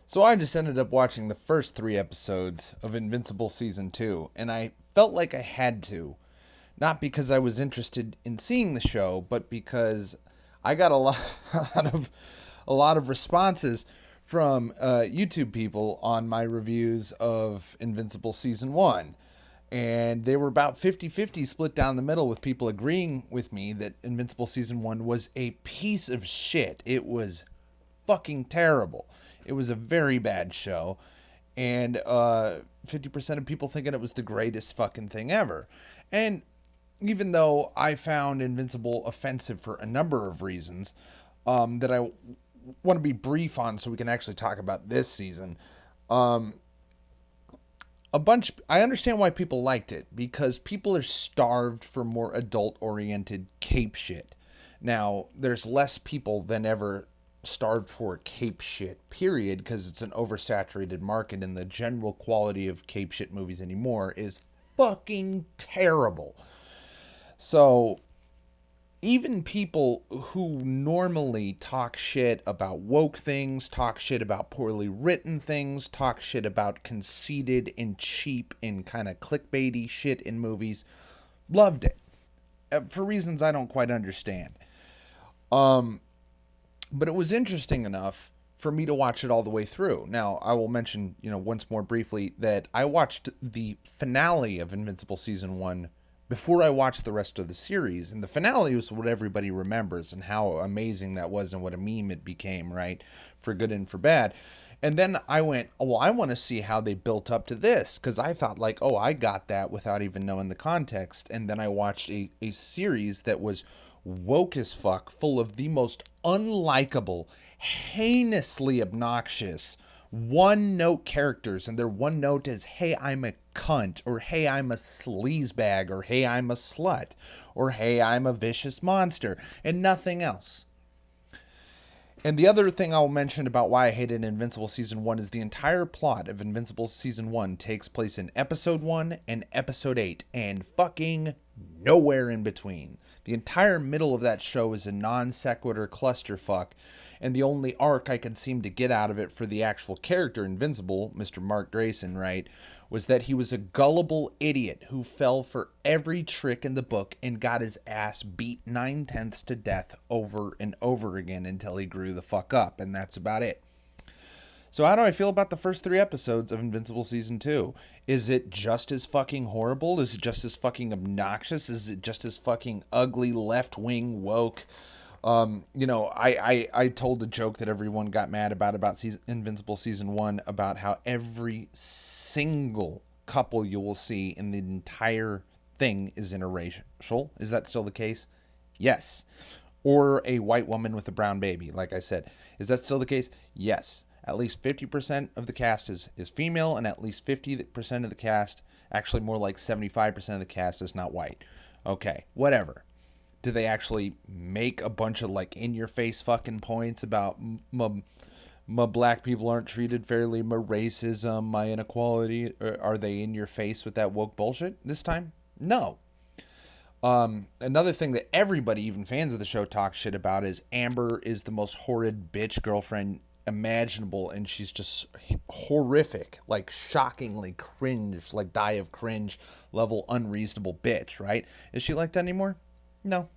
So I just ended up watching the first 3 episodes of Invincible Season 2, and I felt like I had to. Not because I was interested in seeing the show, but because I got a lot, a lot of responses from YouTube people on my reviews of Invincible Season 1. And they were about 50-50 split down the middle, with people agreeing with me that Invincible Season 1 was a piece of shit. It was fucking terrible. It was a very bad show, and 50% of people thinking it was the greatest fucking thing ever. And even though I found Invincible offensive for a number of reasons that I want to be brief on so we can actually talk about this season, um, I understand why people liked it, because people are starved for more adult oriented cape shit. Now, there's less people than ever starved for cape shit, period, because it's an oversaturated market, and the general quality of cape shit movies anymore is fucking terrible. So, even people who normally talk shit about woke things, talk shit about poorly written things, talk shit about conceited and cheap and kind of clickbaity shit in movies, loved it for reasons I don't quite understand. Um, but it was interesting enough for me to watch it all the way through. Now, I will mention, once more briefly that I watched the finale of Invincible Season 1 before I watched the rest of the series, and the finale was what everybody remembers and how amazing that was and what a meme it became, right? For good and for bad. And then I went, oh, well, I want to see how they built up to this, because I thought, like, oh, I got that without even knowing the context. And then I watched a series that was woke as fuck, full of the most unlikable, heinously obnoxious, one note characters, and their one note is, hey, I'm a cunt, or hey, I'm a sleazebag, or hey, I'm a slut, or hey, I'm a vicious monster, and nothing else. And the other thing I'll mention about why I hated Invincible Season 1 is the entire plot of Invincible Season 1 takes place in Episode 1 and Episode 8, and fucking nowhere in between. The entire middle of that show is a non sequitur clusterfuck, and the only arc I can seem to get out of it for the actual character Invincible, Mr. Mark Grayson, right, was that he was a gullible idiot who fell for every trick in the book and got his ass beat 9/10 to death over and over again until he grew the fuck up, and that's about it. So how do I feel about the first 3 episodes of Invincible Season 2? Is it just as fucking horrible? Is it just as fucking obnoxious? Is it just as fucking ugly, left-wing, woke? I told a joke that everyone got mad about Invincible Season 1, about how every single couple you will see in the entire thing is interracial. Is that still the case? Yes. Or a white woman with a brown baby, like I said. Is that still the case? Yes. At least 50% of the cast is female, and at least 50% of the cast, actually more like 75% of the cast, is not white. Okay, whatever. Do they actually make a bunch of like in your face fucking points about my black people aren't treated fairly, my racism, my inequality? Or are they in your face with that woke bullshit this time? No. Another thing that everybody, even fans of the show, talk shit about is Amber is the most horrid bitch girlfriend imaginable, and she's just horrific, like shockingly cringe, like die of cringe level unreasonable bitch, right? Is she like that anymore? No.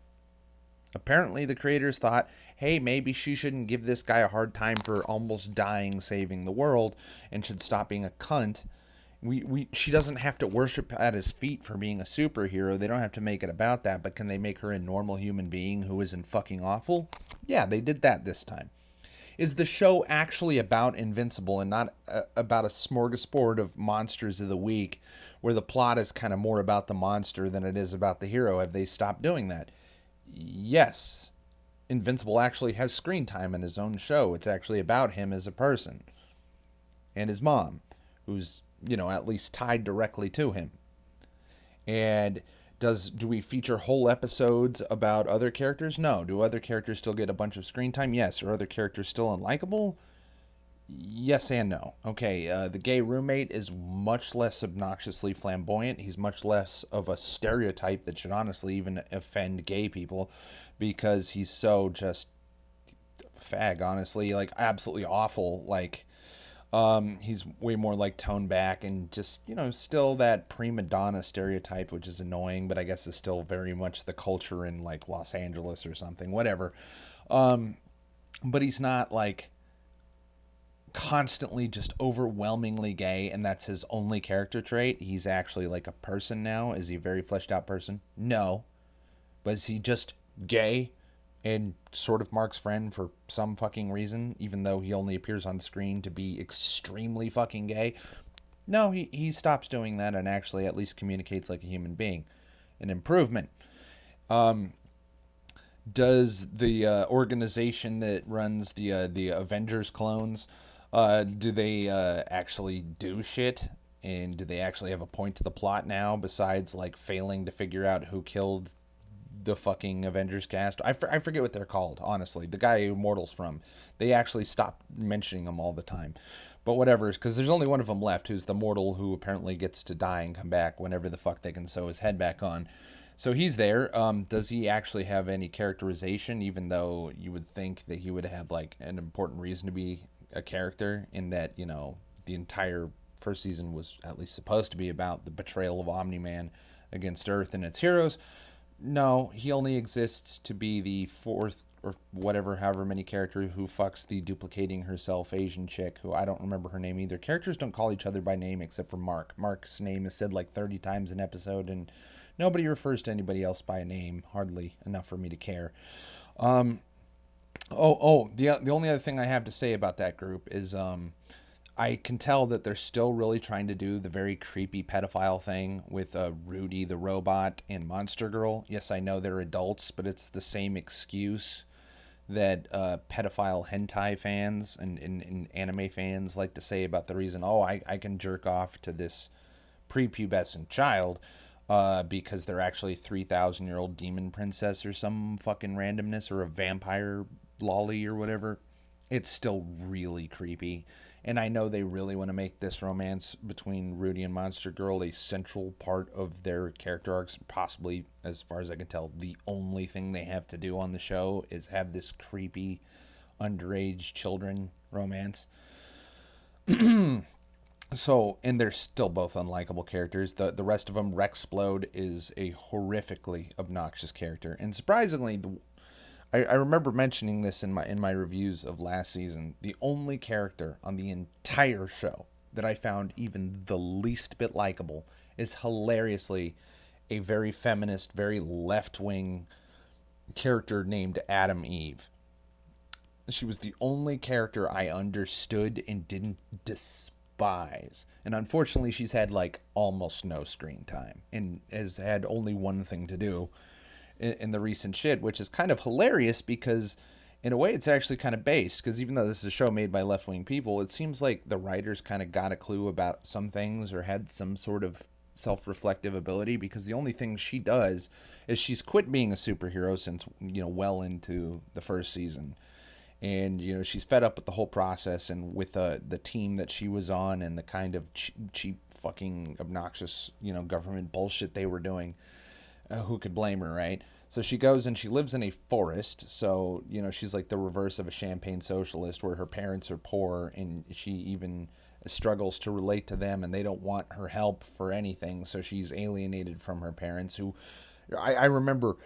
Apparently, the creators thought, hey, maybe she shouldn't give this guy a hard time for almost dying saving the world and should stop being a cunt. She doesn't have to worship at his feet for being a superhero. They don't have to make it about that, but can they make her a normal human being who isn't fucking awful? Yeah, they did that this time. Is the show actually about Invincible and not about a smorgasbord of monsters of the week, where the plot is kind of more about the monster than it is about the hero? Have they stopped doing that? Yes. Invincible actually has screen time in his own show. It's actually about him as a person and his mom, who's, at least tied directly to him. And do we feature whole episodes about other characters? No. Do other characters still get a bunch of screen time? Yes. Are other characters still unlikable? Yes and no. Okay, the gay roommate is much less obnoxiously flamboyant. He's much less of a stereotype that should honestly even offend gay people, because he's so just fag, honestly, like absolutely awful. Like, He's way more like toned back and just, still that prima donna stereotype, which is annoying, but I guess is still very much the culture in like Los Angeles or something, whatever. Um, but he's not like constantly just overwhelmingly gay and that's his only character trait. He's actually like a person now. Is he a very fleshed out person? No. But is he just gay and sort of Mark's friend for some fucking reason, even though he only appears on screen to be extremely fucking gay? No, he stops doing that and actually at least communicates like a human being. An improvement. Um, does the organization that runs the Avengers clones, do they actually do shit? And do they actually have a point to the plot now besides like failing to figure out who killed the fucking Avengers cast? I forget what they're called, honestly. The guy Immortal's from. They actually stopped mentioning them all the time. But whatever, because there's only one of them left, who's the mortal who apparently gets to die and come back whenever the fuck they can sew his head back on. So he's there. Does he actually have any characterization, even though you would think that he would have like an important reason to be a character in that, the entire first season was at least supposed to be about the betrayal of Omni-Man against Earth and its heroes? No, he only exists to be the fourth or whatever, however many character who fucks the duplicating herself Asian chick, who I don't remember her name either. Characters don't call each other by name except for Mark. Mark's name is said like 30 times an episode, and nobody refers to anybody else by a name, hardly enough for me to care. Um, the only other thing I have to say about that group is I can tell that they're still really trying to do the very creepy pedophile thing with Rudy the robot and Monster Girl. Yes, I know they're adults, but it's the same excuse that pedophile hentai fans and anime fans like to say about the reason, oh, I can jerk off to this prepubescent child because they're actually 3,000-year-old demon princess or some fucking randomness or a vampire lolly or whatever. It's still really creepy. And I know they really want to make this romance between Rudy and Monster Girl a central part of their character arcs. Possibly, as far as I can tell, the only thing they have to do on the show is have this creepy underage children romance. So, and they're still both unlikable characters. The rest of them, Rexplode is a horrifically obnoxious character, and surprisingly, I remember mentioning this in my reviews of last season. The only character on the entire show that I found even the least bit likable is hilariously a very feminist, very left wing character named Adam Eve. She was the only character I understood and didn't despise. And unfortunately, she's had like almost no screen time and has had only one thing to do in the recent shit, which is kind of hilarious because, in a way, it's actually kind of based. Because even though this is a show made by left wing people, it seems like the writers kind of got a clue about some things or had some sort of self reflective ability. Because the only thing she does is she's quit being a superhero since, well into the first season. And she's fed up with the whole process and with the team that she was on and the kind of cheap fucking obnoxious government bullshit they were doing. Who could blame her, right? So she goes and she lives in a forest. So, she's like the reverse of a champagne socialist where her parents are poor and she even struggles to relate to them and they don't want her help for anything. So she's alienated from her parents, who I remember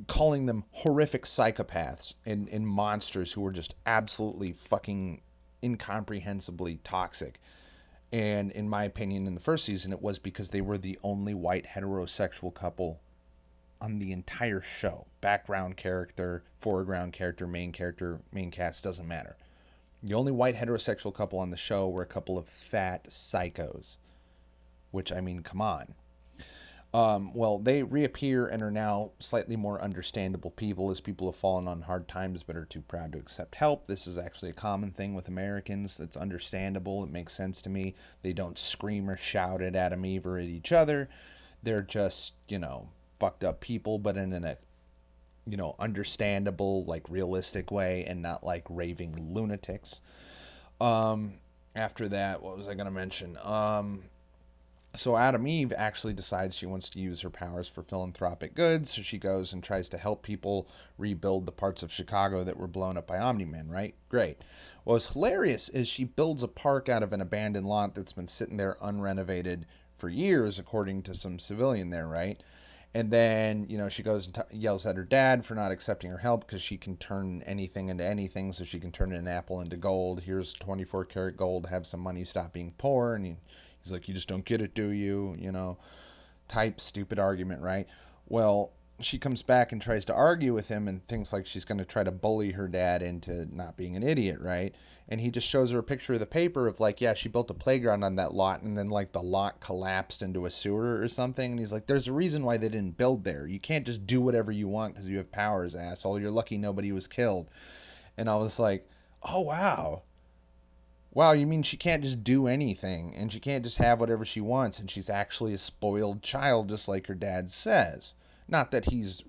calling them horrific psychopaths and monsters who were just absolutely fucking incomprehensibly toxic. And in my opinion, in the first season, it was because they were the only white heterosexual couple on the entire show. Background character, main cast, doesn't matter. The only white heterosexual couple on the show were a couple of fat psychos. Which, I mean, come on. Well, they reappear and are now slightly more understandable people as people have fallen on hard times but are too proud to accept help. This is actually a common thing with Americans that's understandable. It makes sense to me. They don't scream or shout at Adam Eve or at each other. They're just, fucked up people, but in a, understandable, like realistic way and not like raving lunatics. After that, what was I going to mention? So Adam Eve actually decides she wants to use her powers for philanthropic goods. So she goes and tries to help people rebuild the parts of Chicago that were blown up by Omni-Man, right? Great. What's hilarious is she builds a park out of an abandoned lot that's been sitting there unrenovated for years, according to some civilian there, right? And then, she goes and yells at her dad for not accepting her help because she can turn anything into anything. So she can turn an apple into gold. Here's 24 karat gold. Have some money. Stop being poor. And he's like, you just don't get it, do you? Type stupid argument, right? Well, she comes back and tries to argue with him and thinks like she's going to try to bully her dad into not being an idiot, right? And he just shows her a picture of the paper of like, yeah, she built a playground on that lot and then like the lot collapsed into a sewer or something. And he's like, there's a reason why they didn't build there. You can't just do whatever you want because you have powers, asshole. You're lucky nobody was killed. And I was like, oh, wow. Wow, you mean she can't just do anything and she can't just have whatever she wants and she's actually a spoiled child just like her dad says. Not that he's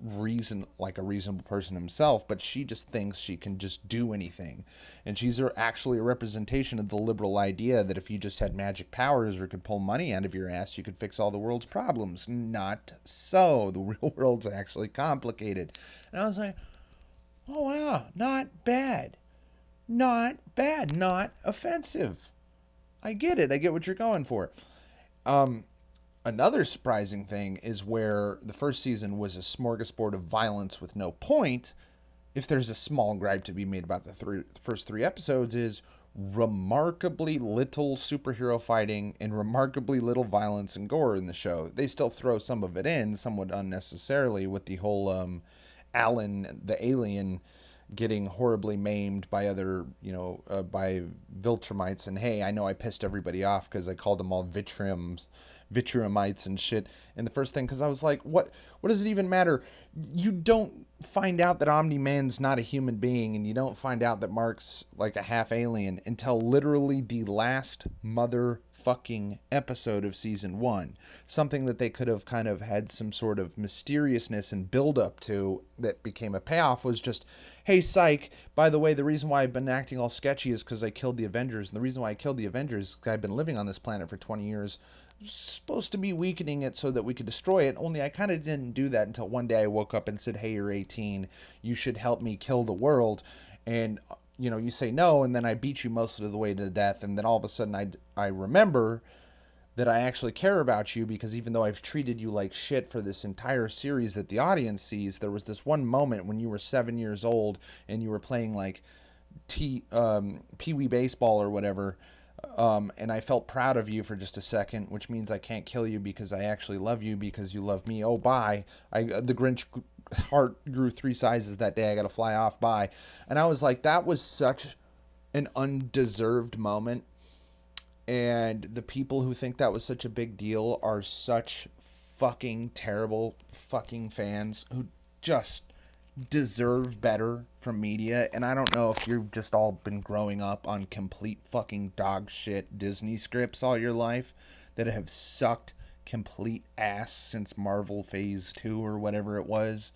like a reasonable person himself, but she just thinks she can just do anything. And she's actually a representation of the liberal idea that if you just had magic powers or could pull money out of your ass, you could fix all the world's problems. Not so. The real world's actually complicated. And I was like, oh wow, not bad. Not bad, not offensive. I get it. I get what you're going for. Um, Another surprising thing is where the first season was a smorgasbord of violence with no point. If there's a small gripe to be made about the first three episodes, is remarkably little superhero fighting and remarkably little violence and gore in the show. They still throw some of it in, somewhat unnecessarily, with the whole Alan the alien getting horribly maimed by other, by Viltrumites. And hey, I know I pissed everybody off because I called them all Vitrumites and shit. And the first thing, because I was like, what does it even matter? You don't find out that Omni-Man's not a human being, and you don't find out that Mark's like a half alien until literally the last motherfucking episode of season 1. Something that they could have kind of had some sort of mysteriousness and build up to that became a payoff was just, hey, psych, by the way, the reason why I've been acting all sketchy is because I killed the Avengers. And the reason why I killed the Avengers is because I've been living on this planet for 20 years. Supposed to be weakening it so that we could destroy it, only I kind of didn't do that until one day I woke up and said, hey, you're 18, you should help me kill the world. And you say no, and then I beat you most of the way to death, and then all of a sudden I remember that I actually care about you, because even though I've treated you like shit for this entire series that the audience sees, there was this one moment when you were 7 years old and you were playing like Pee-wee baseball or whatever, and I felt proud of you for just a second, which means I can't kill you because I actually love you because you love me. Oh, bye. The Grinch heart grew 3 sizes that day. I got to fly off. Bye. And I was like, that was such an undeserved moment. And the people who think that was such a big deal are such fucking terrible fucking fans who just deserve better from media. And I don't know if you've just all been growing up on complete fucking dog shit Disney scripts all your life that have sucked complete ass since Marvel Phase 2 or whatever it was.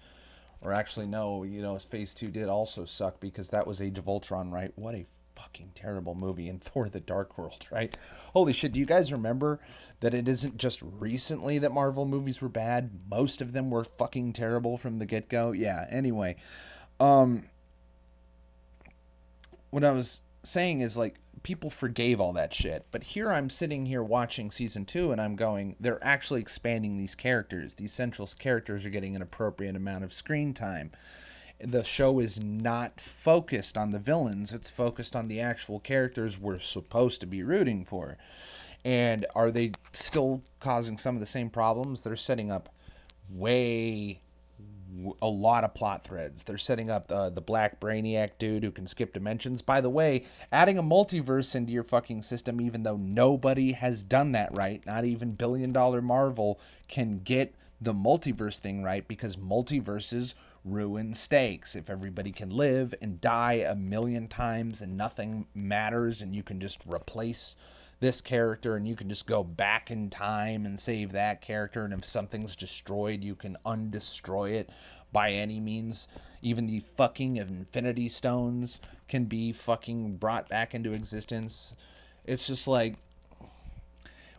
Or actually, no, Phase 2 did also suck because that was Age of Ultron, right? What a fucking terrible movie. And Thor the Dark World, right? Holy shit, do you guys remember that it isn't just recently that Marvel movies were bad? Most of them were fucking terrible from the get-go. Yeah, anyway. What I was saying is, like, people forgave all that shit. But here I'm sitting here watching season 2 and I'm going, they're actually expanding these characters. These central characters are getting an appropriate amount of screen time. The show is not focused on the villains. It's focused on the actual characters we're supposed to be rooting for. And are they still causing some of the same problems? They're setting up a lot of plot threads. They're setting up the Black Brainiac dude who can skip dimensions. By the way, adding a multiverse into your fucking system, even though nobody has done that right, not even billion-dollar Marvel can get the multiverse thing right, because multiverses ruin stakes. If everybody can live and die a million times and nothing matters, and you can just replace this character and you can just go back in time and save that character, and if something's destroyed you can undestroy it by any means. Even the fucking Infinity Stones can be fucking brought back into existence. It's just like,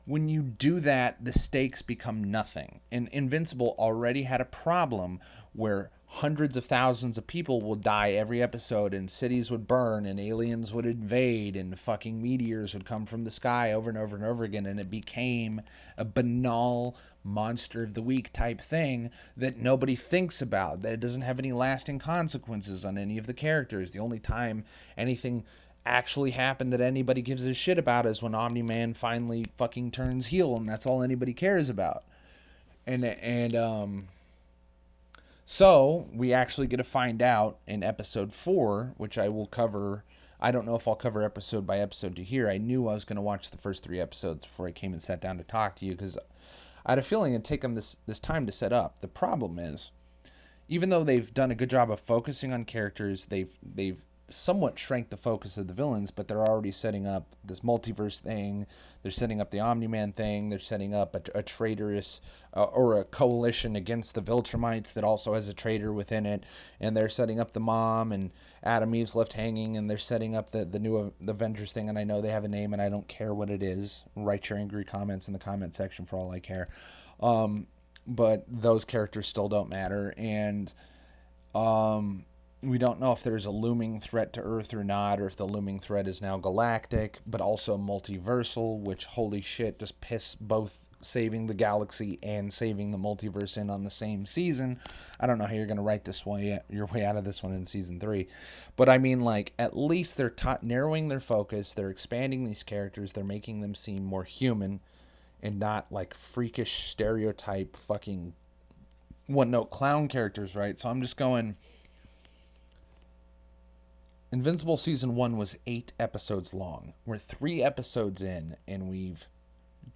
When you do that, the stakes become nothing. And Invincible already had a problem where hundreds of thousands of people will die every episode, and cities would burn, and aliens would invade, and fucking meteors would come from the sky over and over and over again, and it became a banal monster of the week type thing that nobody thinks about, that it doesn't have any lasting consequences on any of the characters. The only time anything actually happened that anybody gives a shit about is when Omni-Man finally fucking turns heel, and that's all anybody cares about. And so we actually get to find out in episode 4, which I will cover. I don't know if I'll cover episode by episode to here. I knew I was going to watch the first 3 episodes before I came and sat down to talk to you, because I had a feeling it'd take them this time to set up. The problem is, even though they've done a good job of focusing on characters, they've somewhat shrank the focus of the villains, but they're already setting up this multiverse thing. They're setting up the Omni-Man thing. They're setting up a traitorous or a coalition against the Viltrumites that also has a traitor within it. And they're setting up the mom, and Adam Eve's left hanging, and they're setting up the new Avengers thing. And I know they have a name, and I don't care what it is. Write your angry comments in the comment section for all I care. But those characters still don't matter. And we don't know if there's a looming threat to Earth or not, or if the looming threat is now galactic, but also multiversal, which, holy shit, just piss both saving the galaxy and saving the multiverse in on the same season. I don't know how you're going to write your way out of this one in season 3. But I mean, like, at least they're narrowing their focus, they're expanding these characters, they're making them seem more human and not like freakish stereotype fucking one-note clown characters, right? So I'm just going... Invincible season 1 was 8 episodes long. We're 3 episodes in, and we've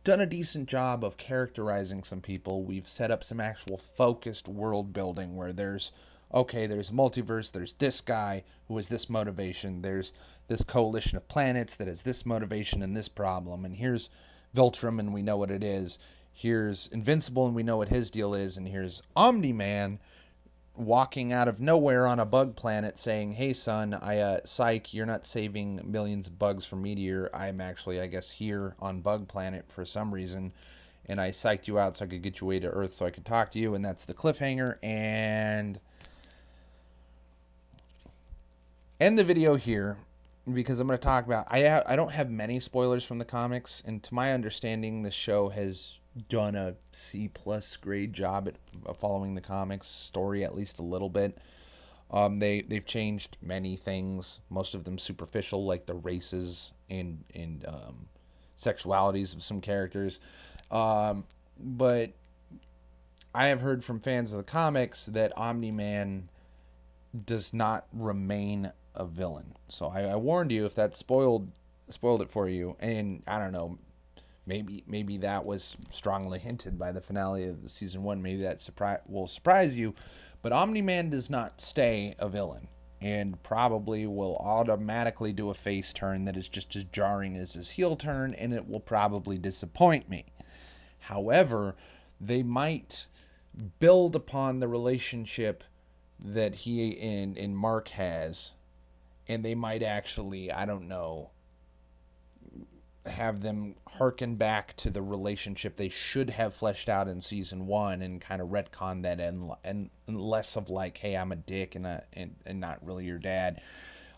done a decent job of characterizing some people. We've set up some actual focused world building where there's multiverse, there's this guy who has this motivation, there's this coalition of planets that has this motivation and this problem, and here's Viltrum and we know what it is. Here's Invincible and we know what his deal is, and here's Omni-Man walking out of nowhere on a bug planet saying, hey son, psych, you're not saving millions of bugs from meteor. I'm actually, I guess, here on bug planet for some reason, and I psyched you out so I could get you away to Earth so I could talk to you. And that's the cliffhanger. And end the video here, because I'm going to talk about... I don't have many spoilers from the comics, and to my understanding, the show has done a C+ grade job at following the comics story at least a little bit. They've changed many things, most of them superficial, like the races and sexualities of some characters. But I have heard from fans of the comics that Omni-Man does not remain a villain. So I warned you if that spoiled it for you, and I don't know, maybe that was strongly hinted by the finale of the season 1. Maybe that will surprise you. But Omni-Man does not stay a villain, and probably will automatically do a face turn that is just as jarring as his heel turn, and it will probably disappoint me. However, they might build upon the relationship that he and Mark has, and they might actually, I don't know, have them harken back to the relationship they should have fleshed out in season 1 and kind of retcon that, and less of like, hey, I'm a dick and not really your dad,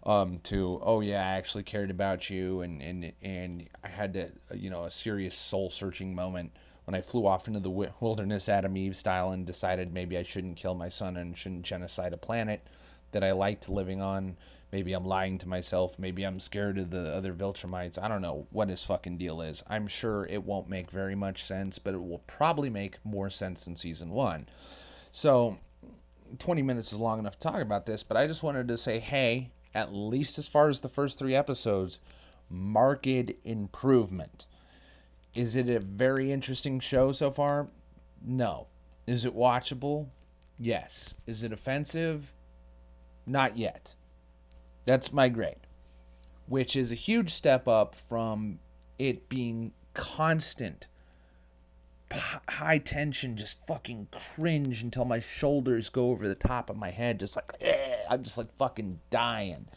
to, oh yeah, I actually cared about you, and I had to, a serious soul searching moment when I flew off into the wilderness Adam Eve style and decided maybe I shouldn't kill my son and shouldn't genocide a planet that I liked living on. Maybe I'm lying to myself. Maybe I'm scared of the other Viltrumites. I don't know what his fucking deal is. I'm sure it won't make very much sense, but it will probably make more sense in season 1. So 20 minutes is long enough to talk about this, but I just wanted to say, hey, at least as far as the first 3 episodes, marked improvement. Is it a very interesting show so far? No. Is it watchable? Yes. Is it offensive? Not yet. That's my grade, which is a huge step up from it being constant, high tension, just fucking cringe until my shoulders go over the top of my head, just like, I'm just like fucking dying.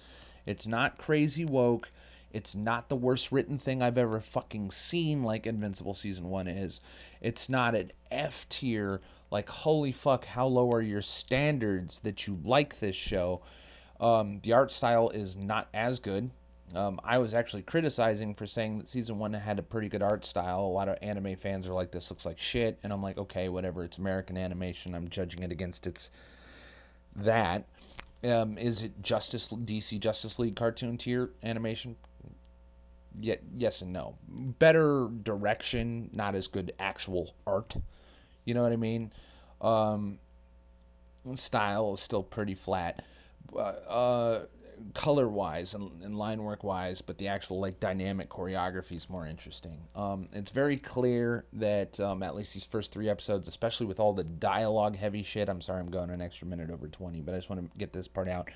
It's not crazy woke. It's not the worst written thing I've ever fucking seen like Invincible season 1 is. It's not an F tier like holy fuck how low are your standards that you like this show. The art style is not as good. I was actually criticizing for saying that season 1 had a pretty good art style. A lot of anime fans are like, this looks like shit, and I'm like, okay, whatever. It's American animation. I'm judging it against its that. Is it DC Justice League cartoon tier animation? Yes and no. Better direction, not as good actual art. You know what I mean? Um, Style is still pretty flat. Color wise and line work wise, but the actual like dynamic choreography is more interesting. It's very clear that at least these first 3 episodes, especially with all the dialogue heavy shit. I'm sorry, I'm going an extra minute over 20, but I just want to get this part out.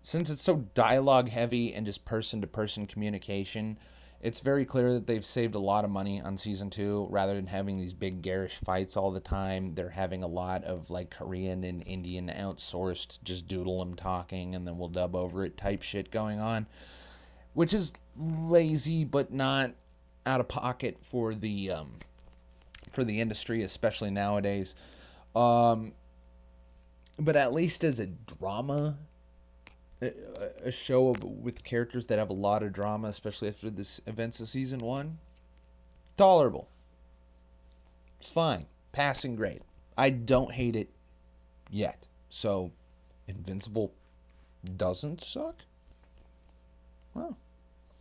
Since it's so dialogue heavy and just person to person communication, it's very clear that they've saved a lot of money on season 2 rather than having these big garish fights all the time. They're having a lot of like Korean and Indian outsourced, just doodle them talking and then we'll dub over it type shit going on, which is lazy but not out of pocket for the industry, especially nowadays. Um, but at least as a drama, a show with characters that have a lot of drama, especially after this events of season 1, tolerable. It's fine. Passing grade. I don't hate it yet. So, Invincible doesn't suck? Well,